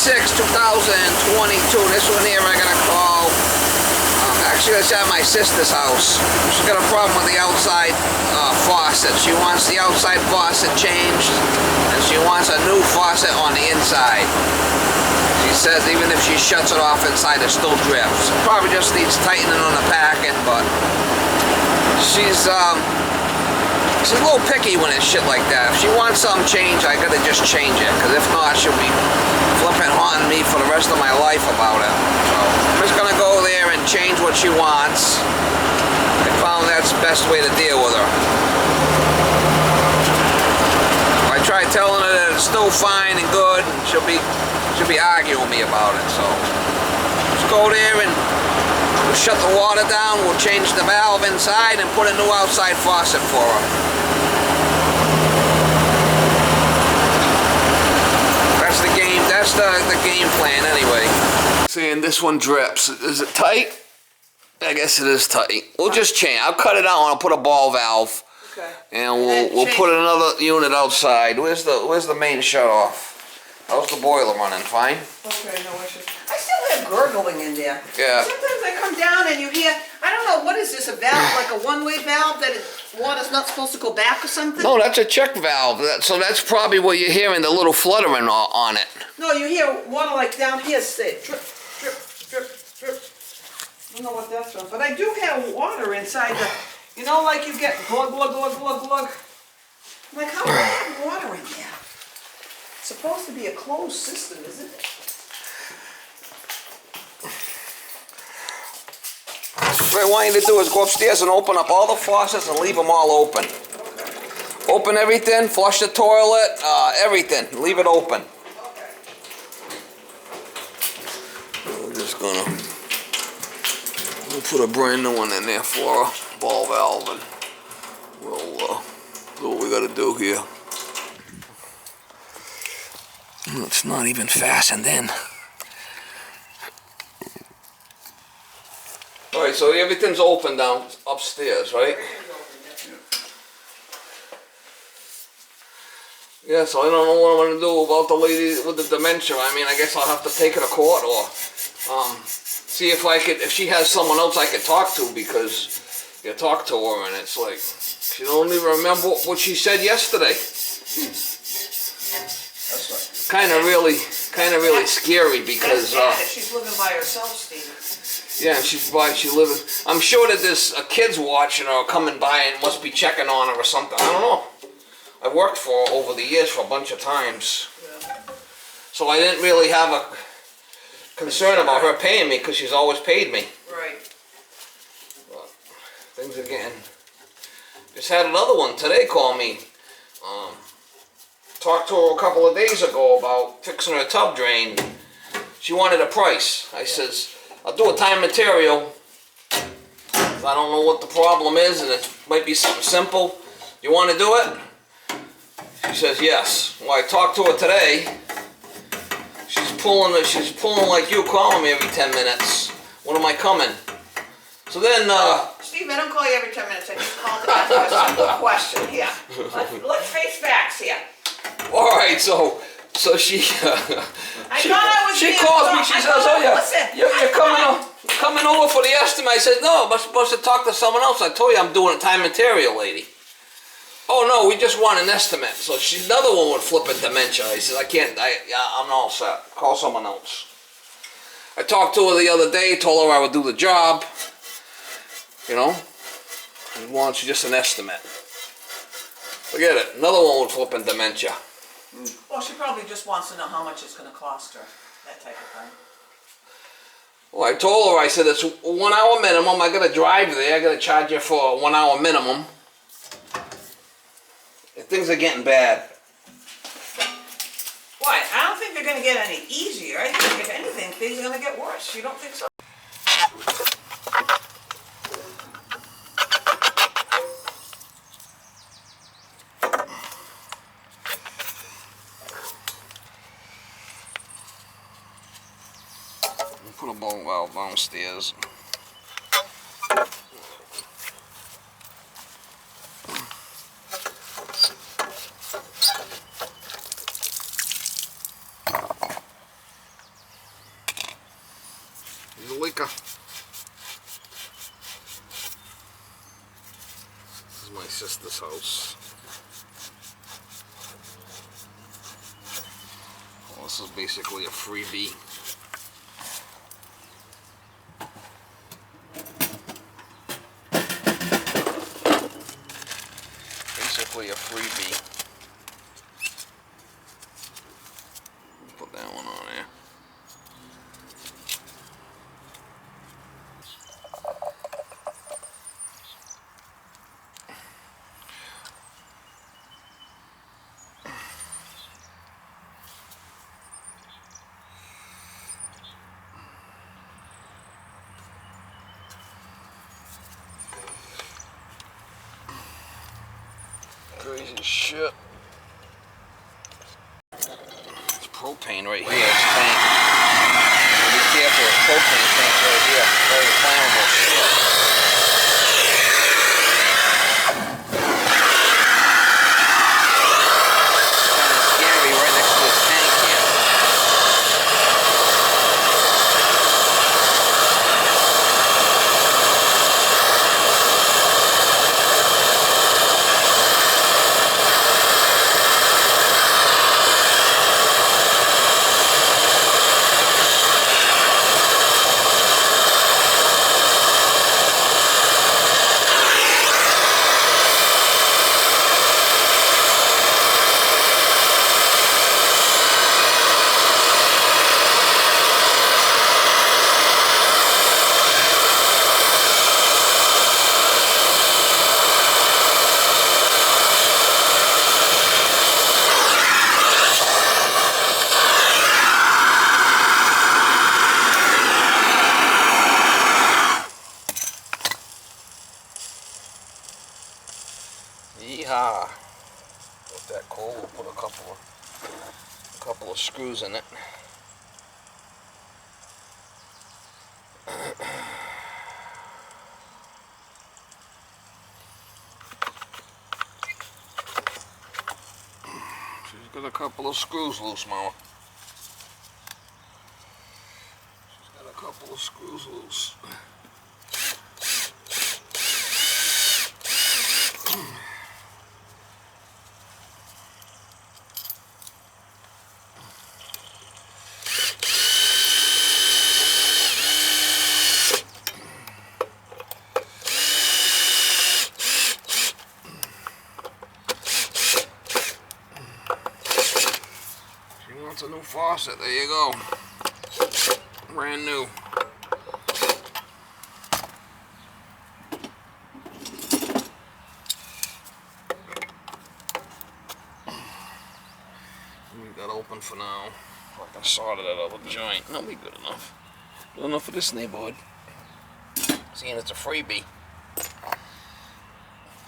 6, 2022. This one here I'm gonna call. Actually, it's at my sister's house. She's got a problem with the outside faucet. She wants the outside faucet changed, and she wants a new faucet on the inside. She says even if she shuts it off inside, it still drips. Probably just needs tightening on the packing, but she's a little picky when it's shit like that. If she wants something changed, I gotta just change it, because if not, she'll be flipping haunting me for the rest of my life about it. So I'm just gonna go there and change what she wants. I found that's the best way to deal with her. I try telling her that it's still fine and good, and she'll be arguing with me about it. So just go there and we'll shut the water down. We'll change the valve inside and put a new outside faucet for her. That's the game. That's the game plan anyway. Seeing this one drips. Is it tight? I guess it is tight. We'll just change. I'll cut it out and I'll put a ball valve. Okay. And we'll put another unit outside. Where's the main shut off? How's the boiler running? Fine? Okay, no issues. I still have gurgling in there. Yeah. Sometimes I come down and you hear, I don't know, what is this, a valve, like a one-way valve that water's not supposed to go back or something? No, that's a check valve. So that's probably what you're hearing, the little fluttering on it. No, you hear water like down here say drip, drip, drip, drip. I don't know what that's from, but I do have water inside the, you know, like you get glug, glug, glug, glug, glug. I'm like, how do I have water in there? It's supposed to be a closed system, isn't it? What I want you to do is go upstairs and open up all the faucets and leave them all open. Okay. Open everything, flush the toilet, everything. Leave it open. Okay. We're just gonna put a brand new one in there for a ball valve, and we'll do what we gotta do here. It's not even fastened in. Alright, so everything's open down upstairs, right? Yeah, so I don't know what I'm going to do about the lady with the dementia. I mean, I guess I'll have to take her to court or see if she has someone else I could talk to, because you talk to her and it's like, she don't even remember what she said yesterday. That's kind of really scary, because she's living by herself, Steve. yeah, she living. I'm sure that there's kids watching or coming by and must be checking on her or something. I don't know. I worked for her over the years for a bunch of times, so I didn't really have a concern about her paying me, because she's always paid me. Right. But things are getting. Just had another one today call me. Talked to her a couple of days ago about fixing her tub drain. She wanted a price. I says, I'll do a time material. I don't know what the problem is, and it might be something simple. You want to do it? She says yes. Well, I talked to her today. She's pulling like you, calling me every 10 minutes. When am I coming? So then, Steve, I don't call you every 10 minutes. I just call to ask you a simple question here. Let's face facts here. All right, so she calls me. She says, "Oh yeah, you're coming over for the estimate." I said, "No, I'm supposed to talk to someone else. I told you I'm doing a time material, lady." "Oh no, we just want an estimate." So she's another one with flippant dementia. I said, "I can't. I'm all set. Call someone else." I talked to her the other day. Told her I would do the job. You know, and wants just an estimate. Forget it. Another one with flippant dementia. Well, she probably just wants to know how much it's going to cost her, that type of thing. Well, I told her, I said, it's a 1 hour minimum. I got to drive there. I got to charge you for a 1 hour minimum. And things are getting bad. Why? I don't think they're going to get any easier. I think, if anything, things are going to get worse. You don't think so? Put a ball valve downstairs. my sister's house. Well, this is basically a freebie. Basically a freebie. Put that one on there. Crazy shit. It's propane right here. It's tank. Be careful, it's propane tank right here. Very flammable shit. Kind of scary right next to this tank here. Yeehaw! With that coal, we'll put a couple of screws in it. She's got a couple of screws loose, Mama. She's got a couple of screws loose. It's a new faucet, there you go. Brand new. Leave that open for now. I can solder that other joint. That'll be good enough. Good enough for this neighborhood. Seeing it's a freebie.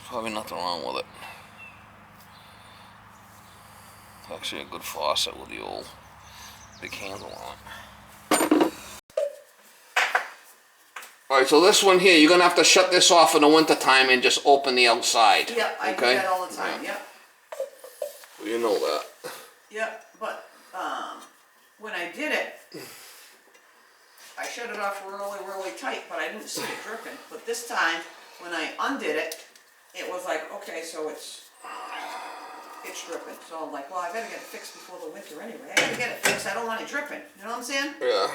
Probably nothing wrong with it. Actually a good faucet with the old big handle on it. Alright, so this one here, you're going to have to shut this off in the winter time and just open the outside. Yeah, I do that all the time, yeah. Well, you know that. Yeah, but when I did it, I shut it off really tight, but I didn't see it dripping. But this time, when I undid it, it was like, okay, so it's dripping. So I'm like, well, I better get it fixed before the winter anyway. I gotta get it fixed. I don't want it dripping. You know what I'm saying? Yeah.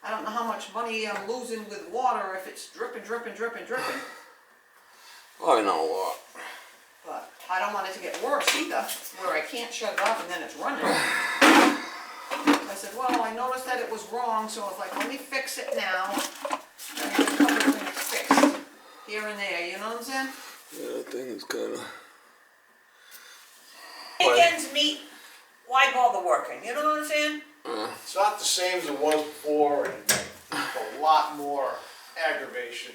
I don't know how much money I'm losing with water if it's dripping. Oh, I know a lot. But I don't want it to get worse either, where I can't shut it off and then it's running. I said, well, I noticed that it was wrong, so I was like, let me fix it now. And get a couple of things fixed here and there. You know what I'm saying? Yeah, that thing is kind of... Weekends meet, why bother working? You know what I'm saying? It's not the same as it was before, and a lot more aggravation.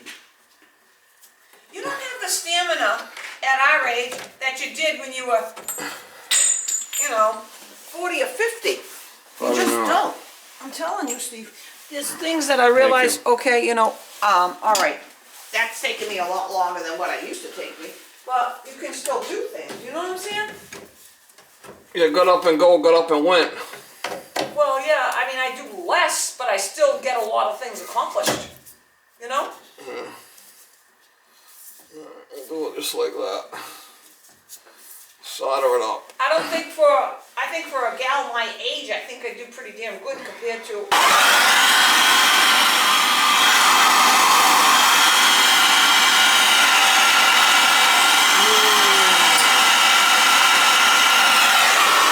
You don't have the stamina at our age that you did when you were, 40 or 50. You just don't. I'm telling you, Steve. There's things that I realize, okay, all right, that's taking me a lot longer than what I used to take me. But you can still do things, you know what I'm saying? Yeah, got up and go, got up and went. Well, yeah, I mean, I do less, but I still get a lot of things accomplished, you know? Yeah. Do it just like that. Solder it up. I think for a gal my age, I think I do pretty damn good compared to.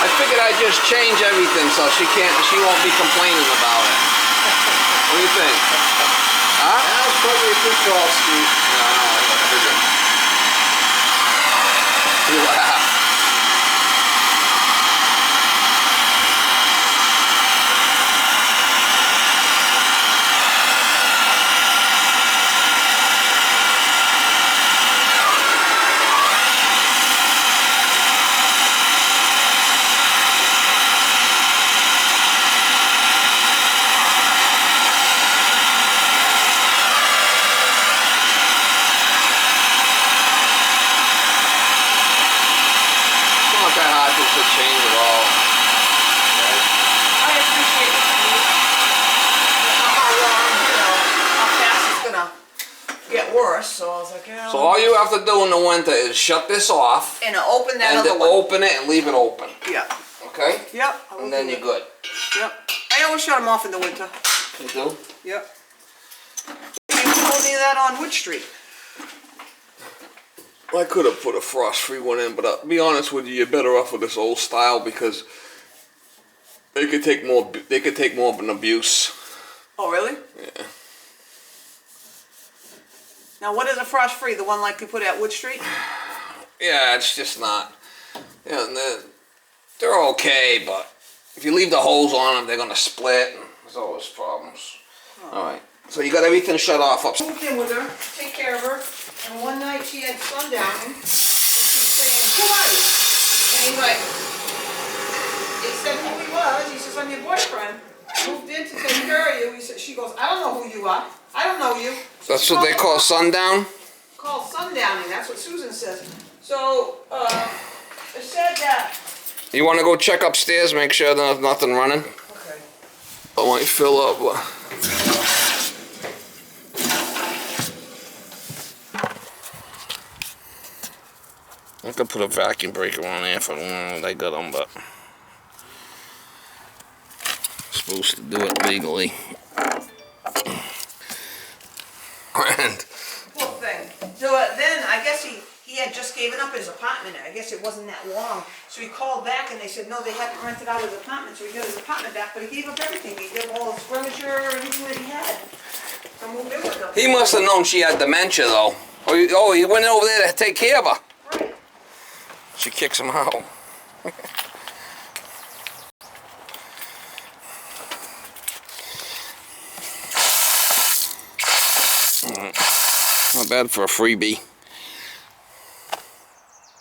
I figured I'd just change everything so she won't be complaining about it. What do you think? Huh? That's probably a good call, Steve. No, I figured. You laugh. Change it all. I appreciate it, Steve. How fast it's gonna get worse. So I was like, yeah. So all you have to do in the winter is shut this off and open that and other then one. open it and leave it open. Yeah. Okay? Yep. And then you're good. Yep. I always shut them off in the winter. You do? Yep. You told me that on Wood Street. I could have put a frost-free one in, but to be honest with you, you're better off with this old style because they could take more. They could take more of an abuse. Oh, really? Yeah. Now, what is a frost-free? The one like you put at Wood Street? Yeah, it's just not. Yeah, and they're okay, but if you leave the hose on them, they're gonna split. And there's always problems. Oh. All right. So you got everything shut off up. Moved in with her, take care of her, and one night she had sundowning, and she's saying, "Who are you?" And he's like, he said who he was. He says, "I'm your boyfriend. Moved in to take care of you." He said, she goes, "I don't know who you are. I don't know you." That's what they call sundown? Called sundowning. That's what Susan says. So it said that. You want to go check upstairs, make sure there's nothing running? Okay. I want you to fill up. I could put a vacuum breaker on there if I don't know they got them, but supposed to do it legally. And Poor thing. So then I guess he had just given up his apartment. I guess it wasn't that long. So he called back and they said no, they hadn't rented out his apartment. So he got his apartment back, but he gave up everything. He gave all his furniture, everything that he had. So moved in with him. he must have known she had dementia, though. Oh, he went over there to take care of her. Right. She kicks him out. Not bad for a freebie.